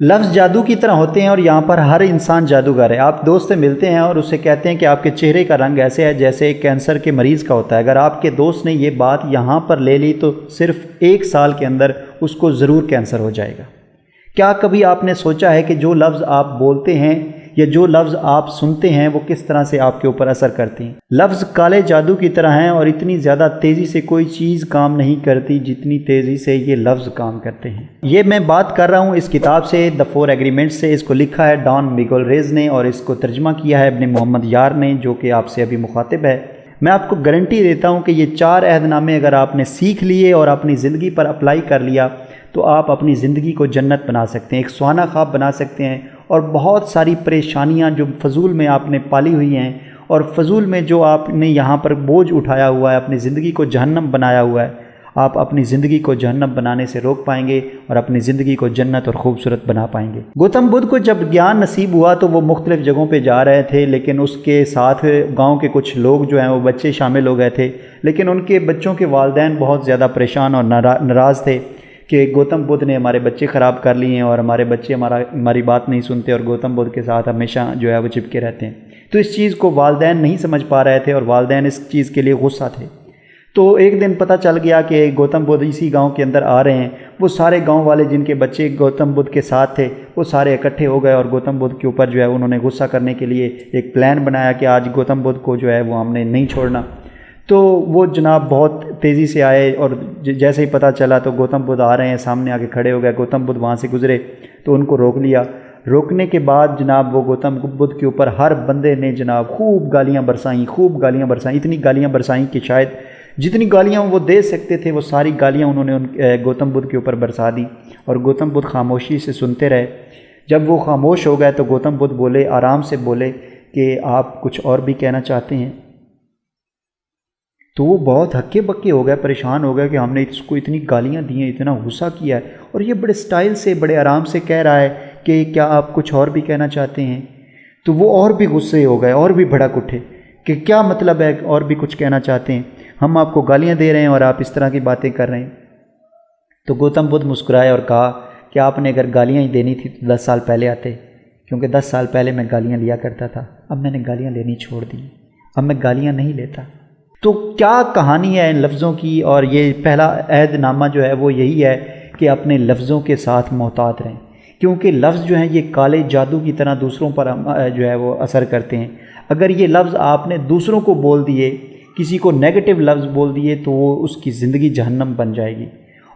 لفظ جادو کی طرح ہوتے ہیں اور یہاں پر ہر انسان جادوگر ہے۔ آپ دوست سے ملتے ہیں اور اسے کہتے ہیں کہ آپ کے چہرے کا رنگ ایسے ہے جیسے ایک کینسر کے مریض کا ہوتا ہے۔ اگر آپ کے دوست نے یہ بات یہاں پر لے لی تو صرف 1 سال کے اندر اس کو ضرور کینسر ہو جائے گا۔ کیا کبھی آپ نے سوچا ہے کہ جو لفظ آپ بولتے ہیں یا جو لفظ آپ سنتے ہیں وہ کس طرح سے آپ کے اوپر اثر کرتے ہیں؟ لفظ کالے جادو کی طرح ہیں اور اتنی زیادہ تیزی سے کوئی چیز کام نہیں کرتی جتنی تیزی سے یہ لفظ کام کرتے ہیں۔ یہ میں بات کر رہا ہوں اس کتاب سے، The 4 Agreements سے۔ اس کو لکھا ہے ڈان میگولریز نے اور اس کو ترجمہ کیا ہے ابن محمد یار نے، جو کہ آپ سے ابھی مخاطب ہے۔ میں آپ کو گارنٹی دیتا ہوں کہ یہ 4 عہد نامے اگر آپ نے سیکھ لیے اور اپنی زندگی پر اپلائی کر لیا تو آپ اپنی زندگی کو جنت بنا سکتے ہیں، ایک سہانا خواب بنا سکتے ہیں، اور بہت ساری پریشانیاں جو فضول میں آپ نے پالی ہوئی ہیں اور فضول میں جو آپ نے یہاں پر بوجھ اٹھایا ہوا ہے، اپنی زندگی کو جہنم بنایا ہوا ہے، آپ اپنی زندگی کو جہنم بنانے سے روک پائیں گے اور اپنی زندگی کو جنت اور خوبصورت بنا پائیں گے۔ گوتم بدھ کو جب گیان نصیب ہوا تو وہ مختلف جگہوں پہ جا رہے تھے، لیکن اس کے ساتھ گاؤں کے کچھ لوگ جو ہیں وہ بچے شامل ہو گئے تھے، لیکن ان کے بچوں کے والدین بہت زیادہ پریشان اور ناراض تھے کہ گوتم بدھ نے ہمارے بچے خراب کر لیے ہیں اور ہمارے بچے ہماری بات نہیں سنتے اور گوتم بدھ کے ساتھ ہمیشہ جو ہے وہ چپکے رہتے ہیں۔ تو اس چیز کو والدین نہیں سمجھ پا رہے تھے اور والدین اس چیز کے لیے غصہ تھے۔ تو ایک دن پتہ چل گیا کہ گوتم بدھ اسی گاؤں کے اندر آ رہے ہیں۔ وہ سارے گاؤں والے جن کے بچے گوتم بدھ کے ساتھ تھے وہ سارے اکٹھے ہو گئے اور گوتم بدھ کے اوپر جو ہے انہوں نے غصہ کرنے کے لیے ایک پلان بنایا کہ آج گوتم بدھ کو جو ہے وہ ہم نے نہیں چھوڑنا۔ تو وہ جناب بہت تیزی سے آئے اور جیسے ہی پتہ چلا تو گوتم بدھ آ رہے ہیں، سامنے آگے کھڑے ہو گئے۔ گوتم بدھ وہاں سے گزرے تو ان کو روک لیا۔ روکنے کے بعد جناب وہ گوتم بدھ کے اوپر ہر بندے نے جناب خوب گالیاں برسائیں، اتنی گالیاں برسائیں کہ شاید جتنی گالیاں وہ دے سکتے تھے وہ ساری گالیاں انہوں نے گوتم بدھ کے اوپر برسا دی اور گوتم بدھ خاموشی سے سنتے رہے۔ جب وہ خاموش ہو گئے تو گوتم بدھ بولے، آرام سے بولے کہ آپ کچھ اور بھی کہنا چاہتے ہیں؟ تو وہ بہت ہکے بکے ہو گئے، پریشان ہو گئے کہ ہم نے اس کو اتنی گالیاں دی ہیں، اتنا غصہ کیا ہے اور یہ بڑے سٹائل سے بڑے آرام سے کہہ رہا ہے کہ کیا آپ کچھ اور بھی کہنا چاہتے ہیں؟ تو وہ اور بھی غصے ہو گئے اور بھی بھڑک اٹھے کہ کیا مطلب ہے اور بھی کچھ کہنا چاہتے ہیں؟ ہم آپ کو گالیاں دے رہے ہیں اور آپ اس طرح کی باتیں کر رہے ہیں۔ تو گوتم بدھ مسکرائے اور کہا کہ آپ نے اگر گالیاں ہی دینی تھی تو 10 سال پہلے آتے، کیونکہ 10 سال پہلے میں گالیاں لیا کرتا تھا، اب میں نے گالیاں لینی چھوڑ دی، اب میں گالیاں نہیں لیتا۔ تو کیا کہانی ہے ان لفظوں کی؟ اور یہ پہلا عہد نامہ جو ہے وہ یہی ہے کہ اپنے لفظوں کے ساتھ محتاط رہیں، کیونکہ لفظ جو ہیں یہ کالے جادو کی طرح دوسروں پر جو ہے وہ اثر کرتے ہیں۔ اگر یہ لفظ آپ نے دوسروں کو بول دیے، کسی کو نیگیٹو لفظ بول دیے تو وہ اس کی زندگی جہنم بن جائے گی،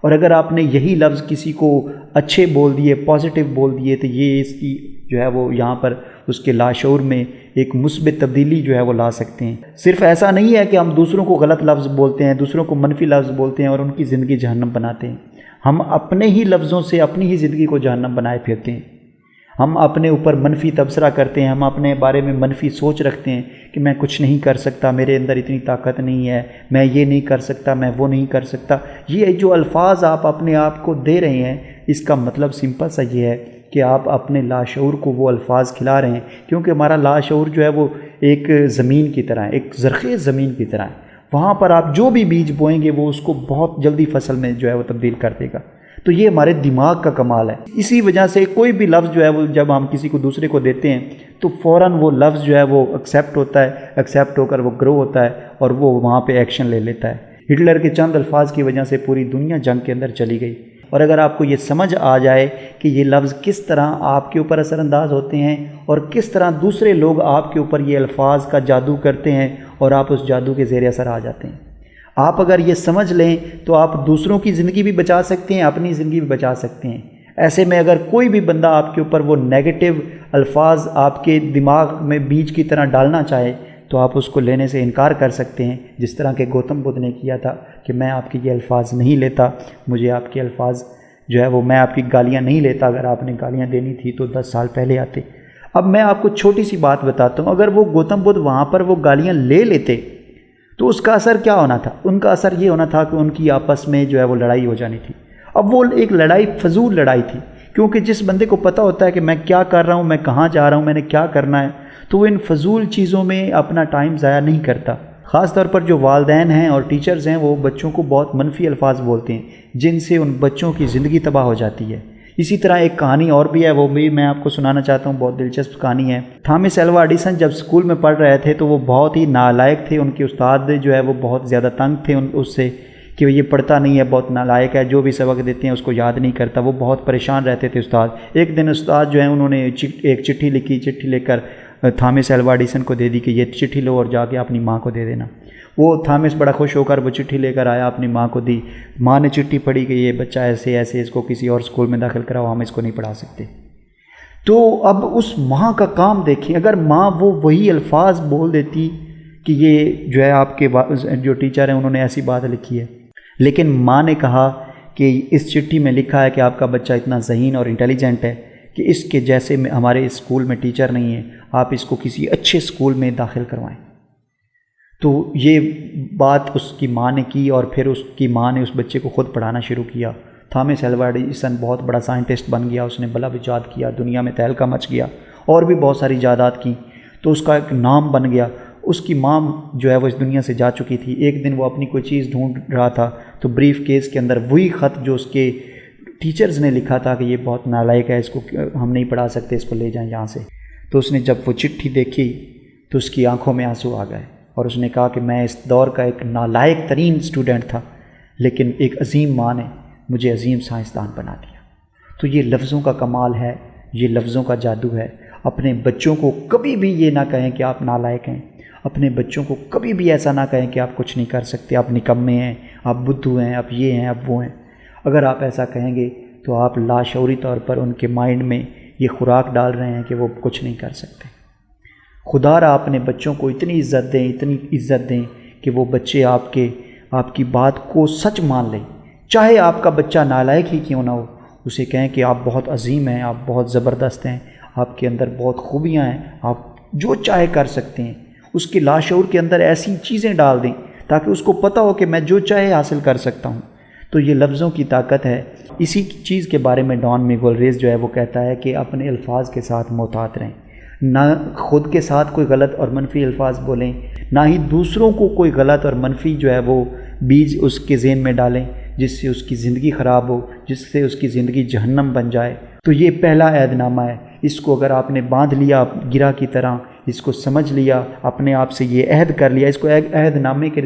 اور اگر آپ نے یہی لفظ کسی کو اچھے بول دیے، پازیٹیو بول دیے، تو یہ اس کی جو ہے وہ یہاں پر اس کے لاشعور میں ایک مثبت تبدیلی جو ہے وہ لا سکتے ہیں۔ صرف ایسا نہیں ہے کہ ہم دوسروں کو غلط لفظ بولتے ہیں، دوسروں کو منفی لفظ بولتے ہیں اور ان کی زندگی جہنم بناتے ہیں، ہم اپنے ہی لفظوں سے اپنی ہی زندگی کو جہنم بنائے پھرتے ہیں۔ ہم اپنے اوپر منفی تبصرہ کرتے ہیں، ہم اپنے بارے میں منفی سوچ رکھتے ہیں کہ میں کچھ نہیں کر سکتا، میرے اندر اتنی طاقت نہیں ہے، میں یہ نہیں کر سکتا، میں وہ نہیں کر سکتا۔ یہ جو الفاظ آپ اپنے آپ کو دے رہے ہیں اس کا مطلب سمپل سا یہ ہے کہ آپ اپنے لاشعور کو وہ الفاظ کھلا رہے ہیں، کیونکہ ہمارا لاشعور جو ہے وہ ایک زمین کی طرح ہے، ایک زرخیز زمین کی طرح ہے۔ وہاں پر آپ جو بھی بیج بوئیں گے وہ اس کو بہت جلدی فصل میں جو ہے وہ تبدیل کر دے گا۔ تو یہ ہمارے دماغ کا کمال ہے۔ اسی وجہ سے کوئی بھی لفظ جو ہے وہ جب ہم کسی کو دوسرے کو دیتے ہیں تو فوراً وہ لفظ جو ہے وہ ایکسیپٹ ہوتا ہے، ایکسیپٹ ہو کر وہ گرو ہوتا ہے اور وہ وہاں پہ ایکشن لے لیتا ہے۔ ہٹلر کے چند الفاظ کی وجہ سے پوری دنیا جنگ کے اندر چلی گئی، اور اگر آپ کو یہ سمجھ آ جائے کہ یہ لفظ کس طرح آپ کے اوپر اثر انداز ہوتے ہیں اور کس طرح دوسرے لوگ آپ کے اوپر یہ الفاظ کا جادو کرتے ہیں اور آپ اس جادو کے زیر اثر آ جاتے ہیں، آپ اگر یہ سمجھ لیں تو آپ دوسروں کی زندگی بھی بچا سکتے ہیں، اپنی زندگی بھی بچا سکتے ہیں۔ ایسے میں اگر کوئی بھی بندہ آپ کے اوپر وہ نیگیٹو الفاظ آپ کے دماغ میں بیج کی طرح ڈالنا چاہے تو آپ اس کو لینے سے انکار کر سکتے ہیں، جس طرح کہ گوتم بدھ نے کیا تھا کہ میں آپ کے یہ الفاظ نہیں لیتا، مجھے آپ کے الفاظ جو ہے وہ، میں آپ کی گالیاں نہیں لیتا، اگر آپ نے گالیاں دینی تھی تو 10 سال پہلے آتے۔ اب میں آپ کو چھوٹی سی بات بتاتا ہوں، اگر وہ گوتم بدھ وہاں پر وہ گالیاں لے لیتے تو اس کا اثر کیا ہونا تھا؟ ان کا اثر یہ ہونا تھا کہ ان کی آپس میں جو ہے وہ لڑائی ہو جانی تھی۔ اب وہ ایک لڑائی فضول لڑائی تھی، کیونکہ جس بندے کو پتہ ہوتا ہے کہ میں کیا کر رہا ہوں، میں کہاں جا رہا ہوں، میں نے کیا کرنا ہے، تو وہ ان فضول چیزوں میں اپنا ٹائم ضائع نہیں کرتا۔ خاص طور پر جو والدین ہیں اور ٹیچرز ہیں وہ بچوں کو بہت منفی الفاظ بولتے ہیں، جن سے ان بچوں کی زندگی تباہ ہو جاتی ہے، اسی طرح ایک کہانی اور بھی ہے، وہ بھی میں آپ کو سنانا چاہتا ہوں، بہت دلچسپ کہانی ہے۔ تھامس ایلوا ایڈیسن جب اسکول میں پڑھ رہے تھے تو وہ بہت ہی نالائق تھے، ان کے استاد جو ہے وہ بہت زیادہ تنگ تھے اس سے کہ یہ پڑھتا نہیں ہے، بہت نالائق ہے، جو بھی سبق دیتے ہیں اس کو یاد نہیں کرتا، وہ بہت پریشان رہتے تھے استاد۔ ایک دن استاد جو ہے انہوں نے ایک چٹھی لکھی، چٹھی لے کر تھامس ایلوا ایڈیسن کو دے دی کہ یہ چٹھی لو اور جا کے اپنی ماں کو دے دینا۔ وہ تھامس بڑا خوش ہو کر وہ چٹھی لے کر آیا، اپنی ماں کو دی۔ ماں نے چٹھی پڑھی کہ یہ بچہ ایسے ایسے، اس کو کسی اور اسکول میں داخل کراؤ، ہم اس کو نہیں پڑھا سکتے۔ تو اب اس ماں کا کام دیکھیں، اگر ماں وہی الفاظ بول دیتی کہ یہ جو ہے آپ کے جو ٹیچر ہیں انہوں نے ایسی بات لکھی ہے، لیکن ماں نے کہا کہ اس چٹھی میں لکھا ہے کہ آپ کا بچہ اتنا ذہین اور انٹیلیجنٹ ہے کہ اس کے جیسے ہمارے اسکول میں ٹیچر نہیں ہے، آپ اس کو کسی اچھے اسکول میں داخل کروائیں۔ تو یہ بات اس کی ماں نے کی، اور پھر اس کی ماں نے اس بچے کو خود پڑھانا شروع کیا۔ تھامس ایلوا ایڈیسن بہت بڑا سائنٹسٹ بن گیا، اس نے بلب ایجاد کیا، دنیا میں تہلکہ مچ گیا، اور بھی بہت ساری ایجادات کی، تو اس کا ایک نام بن گیا۔ اس کی ماں جو ہے وہ اس دنیا سے جا چکی تھی۔ ایک دن وہ اپنی کوئی چیز ڈھونڈ رہا تھا تو بریف کیس کے اندر وہی خط جو اس کے ٹیچرز نے لکھا تھا کہ یہ بہت نالائق ہے، اس کو ہم نہیں پڑھا سکتے، اس کو لے جائیں یہاں سے۔ تو اس نے جب وہ چٹھی دیکھی تو اس کی آنکھوں میں آنسو آ گئے، اور اس نے کہا کہ میں اس دور کا ایک نالائق ترین اسٹوڈنٹ تھا، لیکن ایک عظیم ماں نے مجھے عظیم سائنسدان بنا دیا۔ تو یہ لفظوں کا کمال ہے، یہ لفظوں کا جادو ہے۔ اپنے بچوں کو کبھی بھی یہ نہ کہیں کہ آپ نالائق ہیں، اپنے بچوں کو کبھی بھی ایسا نہ کہیں کہ آپ کچھ نہیں کر سکتے، آپ نکمے ہیں، آپ بدھو ہیں، آپ یہ ہیں، آپ وہ ہیں۔ اگر آپ ایسا کہیں گے تو آپ لاشعوری طور پر ان کے مائنڈ میں یہ خوراک ڈال رہے ہیں کہ وہ کچھ نہیں کر سکتے۔ خدا را اپنے بچوں کو اتنی عزت دیں، اتنی عزت دیں کہ وہ بچے آپ کی بات کو سچ مان لیں، چاہے آپ کا بچہ نالائق ہی کیوں نہ ہو۔ اسے کہیں کہ آپ بہت عظیم ہیں، آپ بہت زبردست ہیں، آپ کے اندر بہت خوبیاں ہیں، آپ جو چاہے کر سکتے ہیں۔ اس کے لاشعور کے اندر ایسی چیزیں ڈال دیں تاکہ اس کو پتہ ہو کہ میں جو چاہے حاصل کر سکتا ہوں۔ تو یہ لفظوں کی طاقت ہے۔ اسی چیز کے بارے میں ڈان میگول ریس جو ہے وہ کہتا ہے کہ اپنے الفاظ کے ساتھ محتاط رہیں، نہ خود کے ساتھ کوئی غلط اور منفی الفاظ بولیں، نہ ہی دوسروں کو کوئی غلط اور منفی جو ہے وہ بیج اس کے ذہن میں ڈالیں جس سے اس کی زندگی خراب ہو، جس سے اس کی زندگی جہنم بن جائے۔ تو یہ پہلا عہد نامہ ہے، اس کو اگر آپ نے باندھ لیا گرہ کی طرح، اس کو سمجھ لیا، اپنے آپ سے یہ عہد کر لیا۔ اس کو عہد نامے کے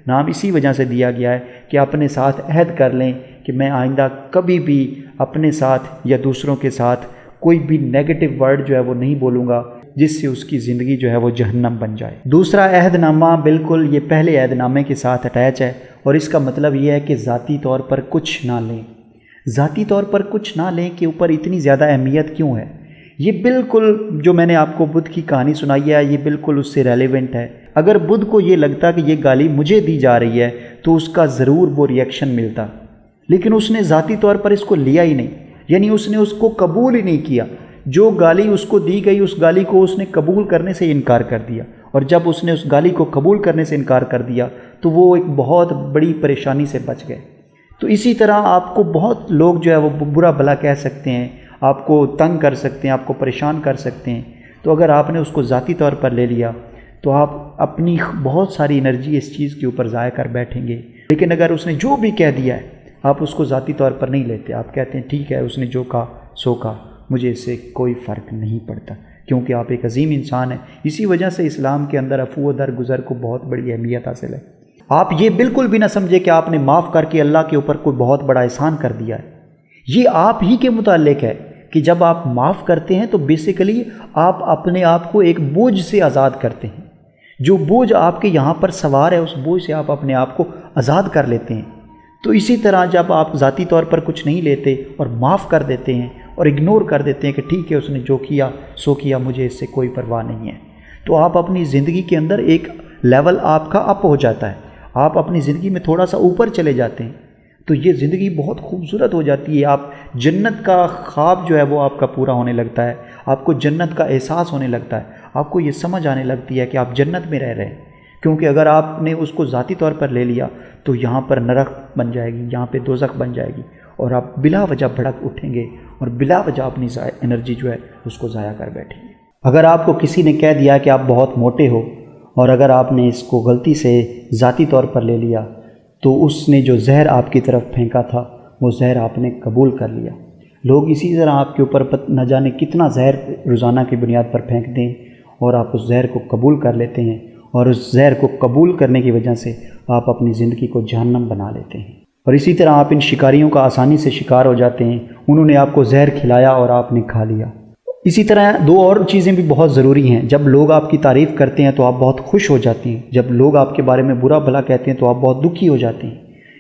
نام اسی وجہ سے دیا گیا ہے کہ اپنے ساتھ عہد کر لیں کہ میں آئندہ کبھی بھی اپنے ساتھ یا دوسروں کے ساتھ کوئی بھی نیگیٹو ورڈ جو ہے وہ نہیں بولوں گا جس سے اس کی زندگی جو ہے وہ جہنم بن جائے۔ دوسرا عہد نامہ بالکل یہ پہلے عہد نامے کے ساتھ اٹیچ ہے، اور اس کا مطلب یہ ہے کہ ذاتی طور پر کچھ نہ لیں۔ ذاتی طور پر کچھ نہ لیں کے اوپر اتنی زیادہ اہمیت کیوں ہے؟ یہ بالکل جو میں نے آپ کو بدھ کی کہانی سنائی ہے، یہ بالکل اس سے ریلیونٹ ہے۔ اگر بدھ کو یہ لگتا کہ یہ گالی مجھے دی جا رہی ہے تو اس کا ضرور وہ ریئیکشن ملتا، لیکن اس نے ذاتی طور پر اس کو لیا ہی نہیں، یعنی اس نے اس کو قبول ہی نہیں کیا۔ جو گالی اس کو دی گئی اس گالی کو اس نے قبول کرنے سے انکار کر دیا، اور جب اس نے اس گالی کو قبول کرنے سے انکار کر دیا تو وہ ایک بہت بڑی پریشانی سے بچ گئے۔ تو اسی طرح آپ کو بہت لوگ جو ہے وہ برا بھلا کہہ سکتے ہیں، آپ کو تنگ کر سکتے ہیں، آپ کو پریشان کر سکتے ہیں، تو اگر آپ نے اس کو ذاتی طور پر لے لیا تو آپ اپنی بہت ساری انرجی اس چیز کے اوپر ضائع کر بیٹھیں گے۔ لیکن اگر اس نے جو بھی کہہ دیا ہے آپ اس کو ذاتی طور پر نہیں لیتے، آپ کہتے ہیں ٹھیک ہے اس نے جو کہا سو کہا، مجھے اس سے کوئی فرق نہیں پڑتا، کیونکہ آپ ایک عظیم انسان ہیں۔ اسی وجہ سے اسلام کے اندر عفو و درگزر کو بہت بڑی اہمیت حاصل ہے۔ آپ یہ بالکل بھی نہ سمجھے کہ آپ نے معاف کر کے اللہ کے اوپر کوئی بہت بڑا احسان کر دیا ہے۔ یہ آپ ہی کے متعلق ہے کہ جب آپ معاف کرتے ہیں تو بیسیکلی آپ اپنے آپ کو ایک بوجھ سے آزاد کرتے ہیں۔ جو بوجھ آپ کے یہاں پر سوار ہے اس بوجھ سے آپ اپنے آپ کو آزاد کر لیتے ہیں۔ تو اسی طرح جب آپ ذاتی طور پر کچھ نہیں لیتے اور معاف کر دیتے ہیں اور اگنور کر دیتے ہیں کہ ٹھیک ہے اس نے جو کیا سو کیا، مجھے اس سے کوئی پرواہ نہیں ہے، تو آپ اپنی زندگی کے اندر ایک لیول آپ کا اپ ہو جاتا ہے، آپ اپنی زندگی میں تھوڑا سا اوپر چلے جاتے ہیں، تو یہ زندگی بہت خوبصورت ہو جاتی ہے۔ آپ جنت کا خواب جو ہے وہ آپ کا پورا ہونے لگتا ہے، آپ کو جنت کا احساس ہونے لگتا ہے، آپ کو یہ سمجھ آنے لگتی ہے کہ آپ جنت میں رہ رہے ہیں۔ کیونکہ اگر آپ نے اس کو ذاتی طور پر لے لیا تو یہاں پر نرک بن جائے گی، یہاں پہ دوزخ بن جائے گی، اور آپ بلا وجہ بھڑک اٹھیں گے اور بلا وجہ اپنی انرجی جو ہے اس کو ضائع کر بیٹھیں گے۔ اگر آپ کو کسی نے کہہ دیا کہ آپ بہت موٹے ہو، اور اگر آپ نے اس کو غلطی سے ذاتی طور پر لے لیا تو اس نے جو زہر آپ کی طرف پھینکا تھا وہ زہر آپ نے قبول کر لیا، لوگ اسی طرح آپ کے اوپر نہ جانے کتنا زہر روزانہ کی بنیاد پر پھینک دیں اور آپ اس زہر کو قبول کر لیتے ہیں، اور اس زہر کو قبول کرنے کی وجہ سے آپ اپنی زندگی کو جہنم بنا لیتے ہیں۔ اور اسی طرح آپ ان شکاریوں کا آسانی سے شکار ہو جاتے ہیں، انہوں نے آپ کو زہر کھلایا اور آپ نے کھا لیا۔ اسی طرح دو اور چیزیں بھی بہت ضروری ہیں، جب لوگ آپ کی تعریف کرتے ہیں تو آپ بہت خوش ہو جاتے ہیں، جب لوگ آپ کے بارے میں برا بھلا کہتے ہیں تو آپ بہت دکھی ہو جاتے ہیں۔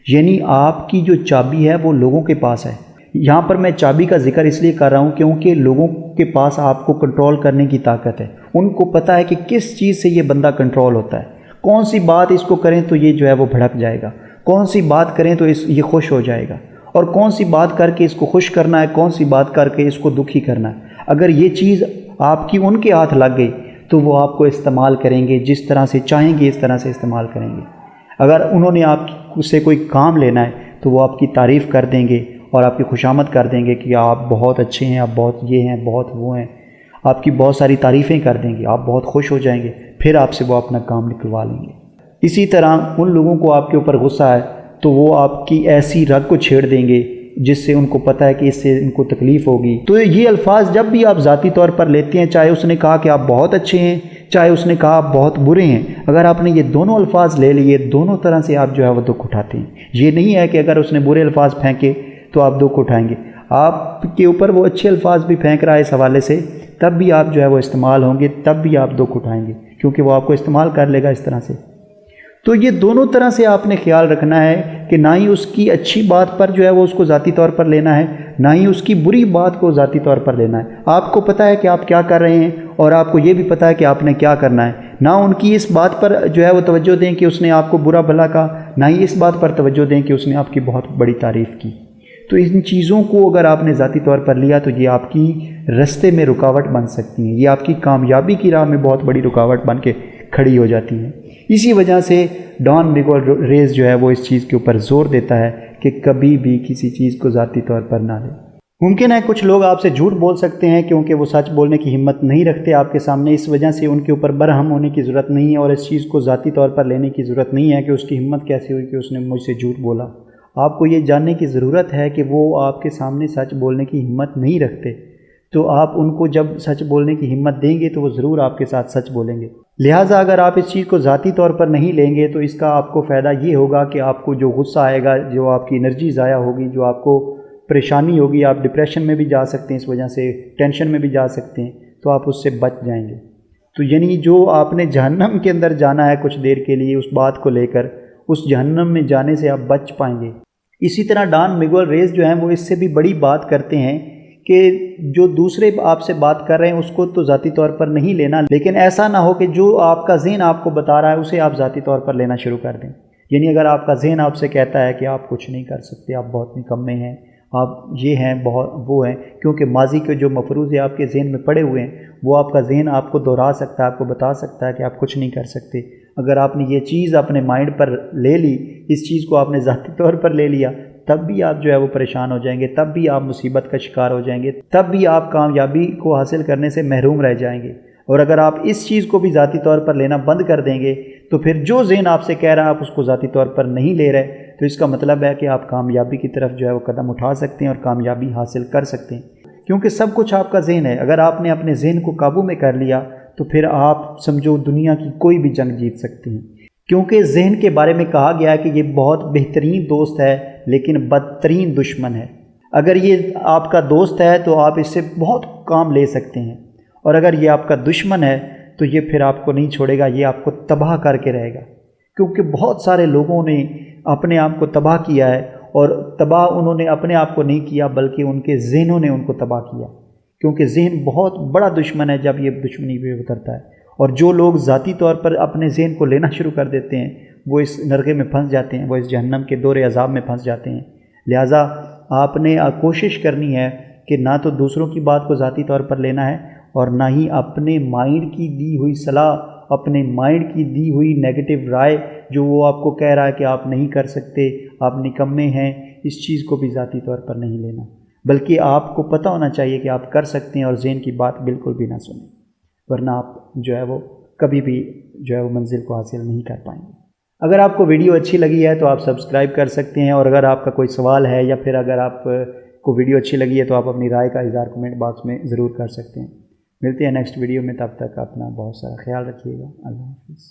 یعنی آپ کی جو چابی ہے وہ لوگوں کے پاس ہے۔ یہاں پر میں چابی کا ذکر اس لیے کر رہا ہوں کیونکہ لوگوں کے پاس آپ کو کنٹرول کرنے کی طاقت ہے، ان کو پتہ ہے کہ کس چیز سے یہ بندہ کنٹرول ہوتا ہے، کون سی بات اس کو کریں تو یہ جو ہے وہ بھڑک جائے گا، کون سی بات کریں تو یہ خوش ہو جائے گا، اور کون سی بات کر کے اس کو خوش کرنا ہے، کون سی بات کر کے اس کو دکھی کرنا ہے۔ اگر یہ چیز آپ کی ان کے ہاتھ لگ گئی تو وہ آپ کو استعمال کریں گے، جس طرح سے چاہیں گے اس طرح سے استعمال کریں گے۔ اگر انہوں نے آپ سے کوئی کام لینا ہے تو وہ آپ کی تعریف کر دیں گے اور آپ کی خوشامد کر دیں گے کہ آپ بہت اچھے ہیں، آپ بہت یہ ہیں، بہت وہ ہیں، آپ کی بہت ساری تعریفیں کر دیں گے، آپ بہت خوش ہو جائیں گے، پھر آپ سے وہ اپنا کام نکلوا لیں گے۔ اسی طرح ان لوگوں کو آپ کے اوپر غصہ ہے تو وہ آپ کی ایسی رگ کو چھیڑ دیں گے جس سے ان کو پتہ ہے کہ اس سے ان کو تکلیف ہوگی۔ تو یہ الفاظ جب بھی آپ ذاتی طور پر لیتے ہیں، چاہے اس نے کہا کہ آپ بہت اچھے ہیں، چاہے اس نے کہا آپ بہت برے ہیں، اگر آپ نے یہ دونوں الفاظ لے لیے، دونوں طرح سے آپ جو ہے وہ دکھ اٹھاتے ہیں۔ یہ نہیں ہے کہ اگر اس نے برے الفاظ پھینکے تو آپ دکھ اٹھائیں گے، آپ کے اوپر وہ اچھے الفاظ بھی پھینک رہا ہے اس حوالے سے، تب بھی آپ جو ہے وہ استعمال ہوں گے، تب بھی آپ دکھ اٹھائیں گے، کیونکہ وہ آپ کو استعمال کر لے گا اس طرح سے۔ تو یہ دونوں طرح سے آپ نے خیال رکھنا ہے کہ نہ ہی اس کی اچھی بات پر جو ہے وہ اس کو ذاتی طور پر لینا ہے، نہ ہی اس کی بری بات کو ذاتی طور پر لینا ہے۔ آپ کو پتہ ہے کہ آپ کیا کر رہے ہیں، اور آپ کو یہ بھی پتہ ہے کہ آپ نے کیا کرنا ہے۔ نہ ان کی اس بات پر جو ہے وہ توجہ دیں کہ اس نے آپ کو برا بھلا کہا، نہ ہی اس بات پر توجہ دیں کہ اس نے آپ کی بہت بڑی تعریف کی۔ تو ان چیزوں کو اگر آپ نے ذاتی طور پر لیا تو یہ آپ کی رستے میں رکاوٹ بن سکتی ہیں، یہ آپ کی کامیابی کی راہ میں بہت بڑی رکاوٹ بن کے کھڑی ہو جاتی ہیں۔ اسی وجہ سے ڈان میگول ریز جو ہے وہ اس چیز کے اوپر زور دیتا ہے کہ کبھی بھی کسی چیز کو ذاتی طور پر نہ لیں۔ ممکن ہے کچھ لوگ آپ سے جھوٹ بول سکتے ہیں کیونکہ وہ سچ بولنے کی ہمت نہیں رکھتے آپ کے سامنے، اس وجہ سے ان کے اوپر برہم ہونے کی ضرورت نہیں ہے، اور اس چیز کو ذاتی طور پر لینے کی ضرورت نہیں ہے کہ اس کی ہمت کیسی ہوئی کہ اس نے مجھ سے جھوٹ بولا۔ آپ کو یہ جاننے کی ضرورت ہے کہ وہ آپ کے سامنے سچ بولنے کی ہمت نہیں رکھتے، تو آپ ان کو جب سچ بولنے کی ہمت دیں گے تو وہ ضرور آپ کے ساتھ سچ بولیں گے۔ لہٰذا اگر آپ اس چیز کو ذاتی طور پر نہیں لیں گے تو اس کا آپ کو فائدہ یہ ہوگا کہ آپ کو جو غصہ آئے گا، جو آپ کی انرجی ضائع ہوگی، جو آپ کو پریشانی ہوگی، آپ ڈپریشن میں بھی جا سکتے ہیں، اس وجہ سے ٹینشن میں بھی جا سکتے ہیں، تو آپ اس سے بچ جائیں گے۔ تو یعنی جو آپ نے جہنم کے اندر جانا ہے کچھ دیر کے لیے، اس بات کو لے کر اس جہنم میں جانے سے آپ بچ پائیں گے۔ اسی طرح ڈان میگول ریز جو ہیں وہ اس سے بھی بڑی بات کرتے ہیں کہ جو دوسرے آپ سے بات کر رہے ہیں اس کو تو ذاتی طور پر نہیں لینا، لیکن ایسا نہ ہو کہ جو آپ کا ذہن آپ کو بتا رہا ہے اسے آپ ذاتی طور پر لینا شروع کر دیں۔ یعنی اگر آپ کا ذہن آپ سے کہتا ہے کہ آپ کچھ نہیں کر سکتے، آپ بہت نکمے ہیں، آپ یہ ہیں، بہت وہ ہیں، کیونکہ ماضی کے جو مفروضے آپ کے ذہن میں پڑے ہوئے ہیں وہ آپ کا ذہن آپ کو دہرا سکتا ہے، آپ کو بتا سکتا ہے کہ آپ کچھ نہیں کر سکتے۔ اگر آپ نے یہ چیز اپنے مائنڈ پر لے لی، اس چیز کو آپ نے ذاتی طور پر لے لیا، تب بھی آپ جو ہے وہ پریشان ہو جائیں گے، تب بھی آپ مصیبت کا شکار ہو جائیں گے، تب بھی آپ کامیابی کو حاصل کرنے سے محروم رہ جائیں گے۔ اور اگر آپ اس چیز کو بھی ذاتی طور پر لینا بند کر دیں گے تو پھر جو ذہن آپ سے کہہ رہا ہے آپ اس کو ذاتی طور پر نہیں لے رہے، تو اس کا مطلب ہے کہ آپ کامیابی کی طرف جو ہے وہ قدم اٹھا سکتے ہیں اور کامیابی حاصل کر سکتے ہیں، کیونکہ سب کچھ آپ کا ذہن ہے۔ اگر آپ نے اپنے ذہن کو قابو میں کر لیا تو پھر آپ سمجھو دنیا کی کوئی بھی جنگ جیت سکتے ہیں، کیونکہ ذہن کے بارے میں کہا گیا ہے کہ یہ بہت بہترین دوست ہے لیکن بدترین دشمن ہے۔ اگر یہ آپ کا دوست ہے تو آپ اس سے بہت کام لے سکتے ہیں، اور اگر یہ آپ کا دشمن ہے تو یہ پھر آپ کو نہیں چھوڑے گا، یہ آپ کو تباہ کر کے رہے گا، کیونکہ بہت سارے لوگوں نے اپنے آپ کو تباہ کیا ہے، اور تباہ انہوں نے اپنے آپ کو نہیں کیا بلکہ ان کے ذہنوں نے ان کو تباہ کیا، کیونکہ ذہن بہت بڑا دشمن ہے جب یہ دشمنی پہ اترتا ہے۔ اور جو لوگ ذاتی طور پر اپنے ذہن کو لینا شروع کر دیتے ہیں وہ اس نرغے میں پھنس جاتے ہیں، وہ اس جہنم کے دور عذاب میں پھنس جاتے ہیں۔ لہٰذا آپ نے کوشش کرنی ہے کہ نہ تو دوسروں کی بات کو ذاتی طور پر لینا ہے، اور نہ ہی اپنے مائنڈ کی دی ہوئی صلاح، اپنے مائنڈ کی دی ہوئی نیگیٹو رائے جو وہ آپ کو کہہ رہا ہے کہ آپ نہیں کر سکتے، آپ نکمے ہیں، اس چیز کو بھی ذاتی طور پر نہیں لینا، بلکہ آپ کو پتہ ہونا چاہیے کہ آپ کر سکتے ہیں، اور ذہن کی بات بالکل بھی نہ سنیں، ورنہ آپ جو ہے وہ کبھی بھی جو ہے وہ منزل کو حاصل نہیں کر پائیں گے۔ اگر آپ کو ویڈیو اچھی لگی ہے تو آپ سبسکرائب کر سکتے ہیں، اور اگر آپ کا کوئی سوال ہے یا پھر اگر آپ کو ویڈیو اچھی لگی ہے تو آپ اپنی رائے کا اظہار کمنٹ باکس میں ضرور کر سکتے ہیں۔ ملتے ہیں نیکسٹ ویڈیو میں، تب تک اپنا بہت سارا خیال رکھیے گا۔ اللہ حافظ۔